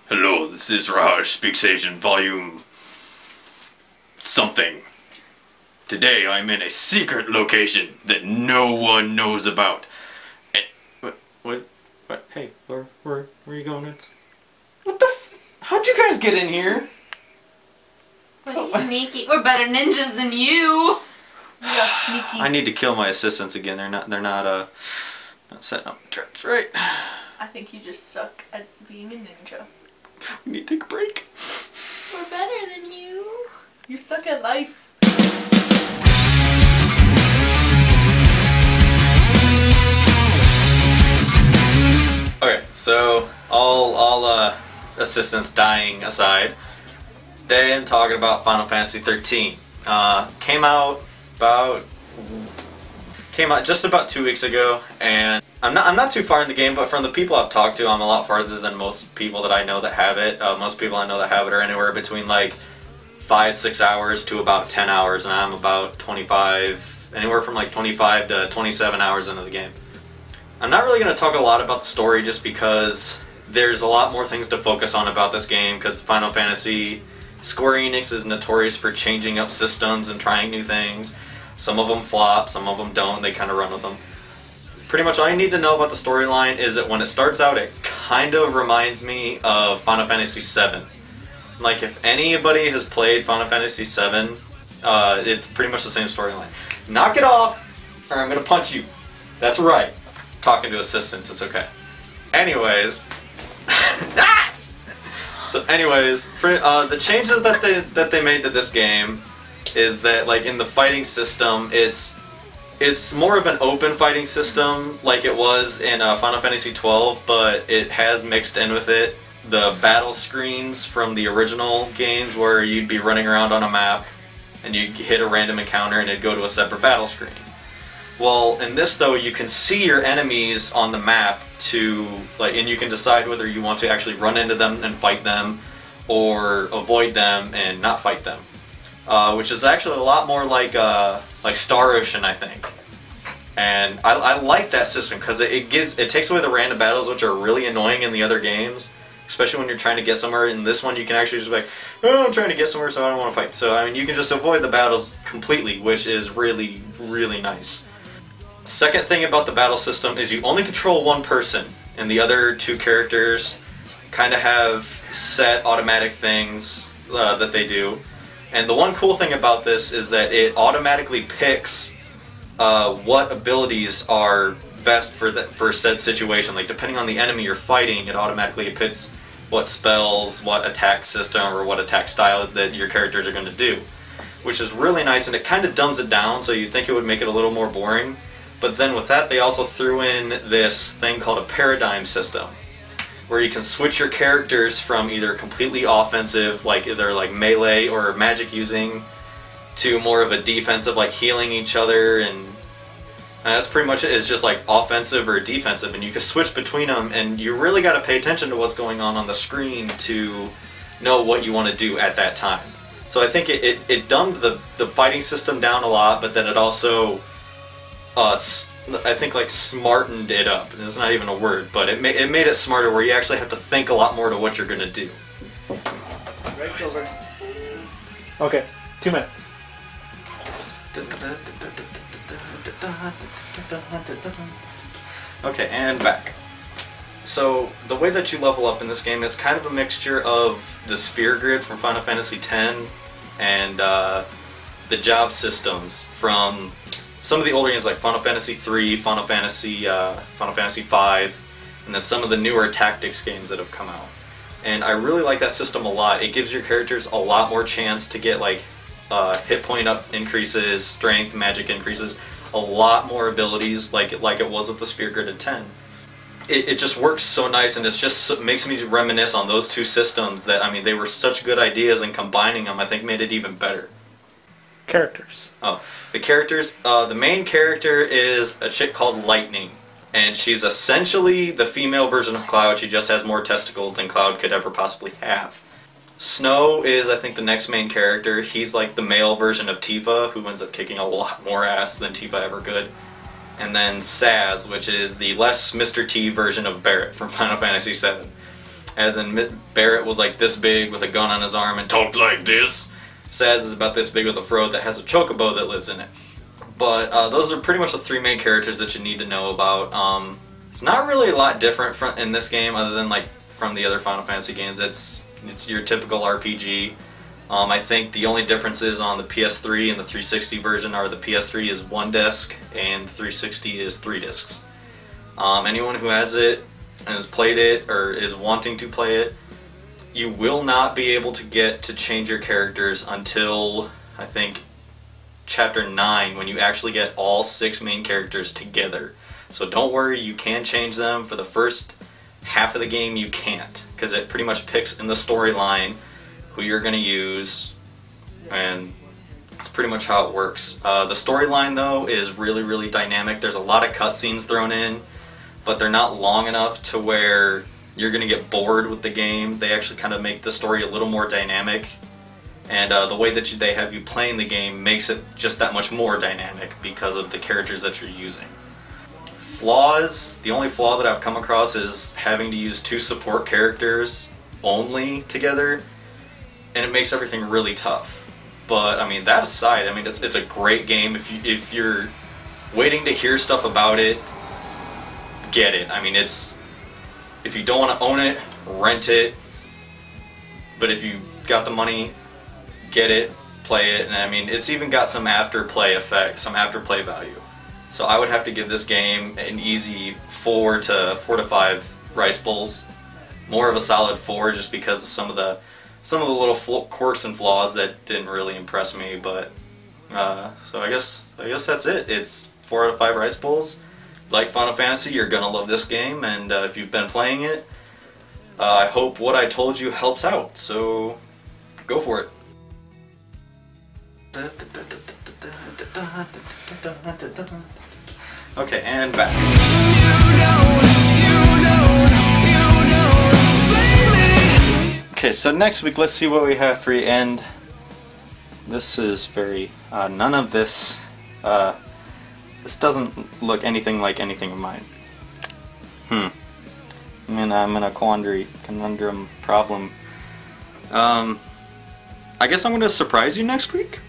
Hello, this is Rahaj, Speaks Asian, volume... something. Today I'm in a secret location that no one knows about. What? Hey, where are you going? What the f... How'd you guys get in here? We're sneaky. We're better ninjas than you. We are sneaky. I need to kill my assistants again. They're not setting up traps, right? I think you just suck at being a ninja. We need to take a break. We're better than you. You suck at life. Okay, so all assistants dying aside, today I'm talking about Final Fantasy XIII. Came out just about 2 weeks ago, and I'm not too far in the game, but from the people I've talked to, I'm a lot farther than most people that I know that have it. Most people I know that have it are anywhere between like 5-6 hours to about 10 hours, and I'm about 25, anywhere from like 25 to 27 hours into the game. I'm not really going to talk a lot about the story just because there's a lot more things to focus on about this game, because Final Fantasy, Square Enix is notorious for changing up systems and trying new things. Some of them flop, some of them don't, they kind of run with them. Pretty much all you need to know about the storyline is that when it starts out, it kind of reminds me of Final Fantasy VII. Like, if anybody has played Final Fantasy VII, it's pretty much the same storyline. Knock it off, or I'm going to punch you. That's right. Talking to assistants, it's okay. Anyways... So anyways, the changes that they made to this game is that, like, in the fighting system, it's more of an open fighting system like it was in Final Fantasy XII, but it has mixed in with it the battle screens from the original games where you'd be running around on a map and you'd hit a random encounter and it'd go to a separate battle screen. Well, in this though, you can see your enemies on the map and you can decide whether you want to actually run into them and fight them or avoid them and not fight them. Which is actually a lot more like Star Ocean, I think. And I like that system because it takes away the random battles, which are really annoying in the other games, especially when you're trying to get somewhere. In this one, you can actually just be like, oh, I'm trying to get somewhere, so I don't want to fight. So I mean, you can just avoid the battles completely, which is really, really nice. Second thing about the battle system is you only control one person, and the other two characters kind of have set automatic things that they do. And the one cool thing about this is that it automatically picks what abilities are best for said situation. Like, depending on the enemy you're fighting, it automatically picks what spells, what attack system, or what attack style that your characters are going to do. Which is really nice, and it kind of dumbs it down, so you'd think it would make it a little more boring. But then with that, they also threw in this thing called a paradigm system, where you can switch your characters from either completely offensive, like either like melee or magic using, to more of a defensive, like healing each other, and that's pretty much it. It's just like offensive or defensive, and you can switch between them, and you really got to pay attention to what's going on the screen to know what you want to do at that time. So I think it dumbed the fighting system down a lot, but then it also I think like smartened it up. And it's not even a word, but it made it smarter where you actually have to think a lot more to what you're gonna do. Right over. Okay, 2 minutes. Okay, and back. So the way that you level up in this game, it's kind of a mixture of the sphere grid from Final Fantasy X and the job systems from some of the older games like Final Fantasy III, Final Fantasy V, and then some of the newer tactics games that have come out. And I really like that system a lot. It gives your characters a lot more chance to get like hit point up increases, strength, magic increases, a lot more abilities like it was with the sphere grid in 10. It just works so nice, and it just makes me reminisce on those two systems that, I mean, they were such good ideas, and combining them I think made it even better. Characters. Oh, the characters. The main character is a chick called Lightning, and she's essentially the female version of Cloud. She just has more testicles than Cloud could ever possibly have. Snow is, I think, the next main character. He's like the male version of Tifa, who ends up kicking a lot more ass than Tifa ever could. And then Saz, which is the less Mr. T version of Barrett from Final Fantasy VII. as in Barrett was like this big with a gun on his arm and talked like this. Saz is about this big with a fro that has a chocobo that lives in it. But those are pretty much the 3 main characters that you need to know about. It's not really a lot different in this game other than like from the other Final Fantasy games. It's your typical RPG. I think the only differences on the PS3 and the 360 version are the PS3 is 1 disc and the 360 is 3 discs. Anyone who has it and has played it or is wanting to play it, you will not be able to get to change your characters until, I think, Chapter 9, when you actually get all 6 main characters together. So don't worry, you can change them. For the first half of the game you can't, because it pretty much picks in the storyline who you're going to use, and that's pretty much how it works. The storyline though is really, really dynamic. There's a lot of cutscenes thrown in, but they're not long enough to where you're going to get bored with the game. They actually kind of make the story a little more dynamic, and the way that they have you playing the game makes it just that much more dynamic because of the characters that you're using. Flaws, the only flaw that I've come across is having to use 2 support characters only together, and it makes everything really tough. But I mean, that aside, I mean, it's a great game. If you're waiting to hear stuff about it, get it. I mean, if you don't want to own it, rent it. But if you got the money, get it, play it, and I mean, it's even got some afterplay effect, some afterplay value. So I would have to give this game an easy 4 to 5 rice bowls. More of a solid 4, just because of some of the little quirks and flaws that didn't really impress me. But so I guess that's it. It's 4 out of 5 rice bowls. Like Final Fantasy, you're gonna love this game, and if you've been playing it, I hope what I told you helps out. So go for it. Okay, and back. Okay, so next week, let's see what we have for you, and this is very, none of this, this doesn't look anything like anything of mine. I'm in a conundrum problem. I guess I'm going to surprise you next week?